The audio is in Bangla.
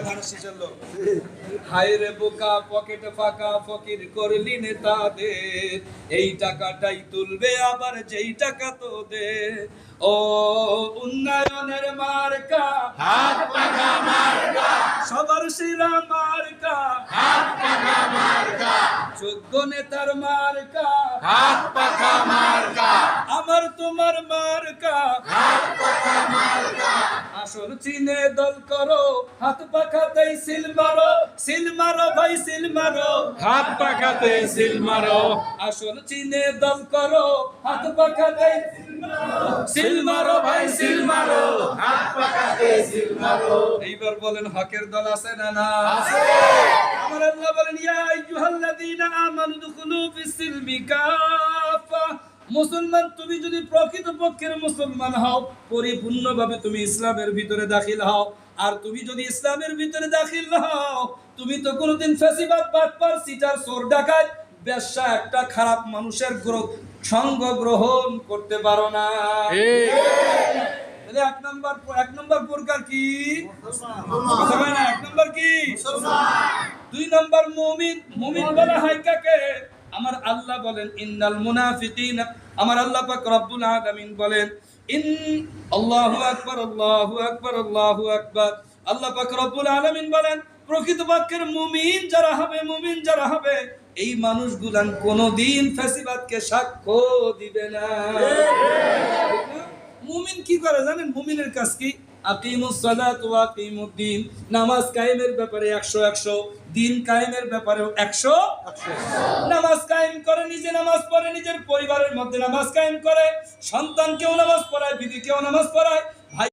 ধান শেষের লোক হায় রে বোকা পকেটে ফাঁকা ফকির করলি নেতাদের এই টাকাটাই তুলবে আবার যেই টাকা তোদের ও উন্নয়নের মার্কা হাত পাখা মার্কা, সবার সেরা মার্কা হাত পাখা মার্কা, যোগ্য নেতার মার্কা হাত পাখা মার্কা, আমার তোমার মার্কা হাত পাখা মার্কা, আসল চিনে দল করো হাত পাখাতেই সিল মারো ভাই সিল মারো হাত পাখাতে সিল মারো, আসল চিনে দল করো হাত পাখাতেই সিল মারো ভাই সিল মারো হাত পাখাতে সিল মারো। এইবার বলেন হকের দল আছে না না আছে। আমার আল্লাহ বলেন ইয়া আইয়ুহাল্লাযীনা আমানু দুখুলু ফিস-সিলমি কাফা মুসলমান তুমি যদি প্রকৃতপক্ষের মুসলমান হও পরিপূর্ণভাবে তুমি ইসলামের ভিতরে দাখিল হও আর তুমি যদি ইসলামের ভিতরে দাখিল হও তুমি তো কোনোদিন ফ্যাসিবাদ বাটপার সিটার চোর ডাকাত বেশ্যা একটা খারাপ মানুষের সঙ্গ গ্রহণ করতে পারো না তাহলে এক নম্বর প্রকার কি কথা বলে না এক নম্বর কি দুই নম্বর মুমিন বলা হয় কাকে আমার আল্লাহ বলেন ইন্নাল মুনাফিকিনা আমার আল্লাহ পাক রব্বুল আলামিন বলেন আল্লাহু আকবার আল্লাহু আকবার আল্লাহু আকবার আল্লাহ পাক রব্বুল আলামিন বলেন প্রকৃতপক্ষের মুমিন যারা হবে এই মানুষগুলান কোনদিন ফ্যাসিবাদকে সাক্ষ্য দিবে না মুমিন কি করে জানেন মুমিনের কাজ কি আকিমুস সালাত ওয়া আকিমুদ্দিন নামাজ কায়েমের ব্যাপারে 100 দিন কায়েমের ব্যাপারেও 100 নামাজ কায়েম করে নিজে নামাজ পড়ে নিজের পরিবারের মধ্যে নামাজ কায়েম করে সন্তানকেও নামাজ পড়ায় বিবিকেও নামাজ পড়ায়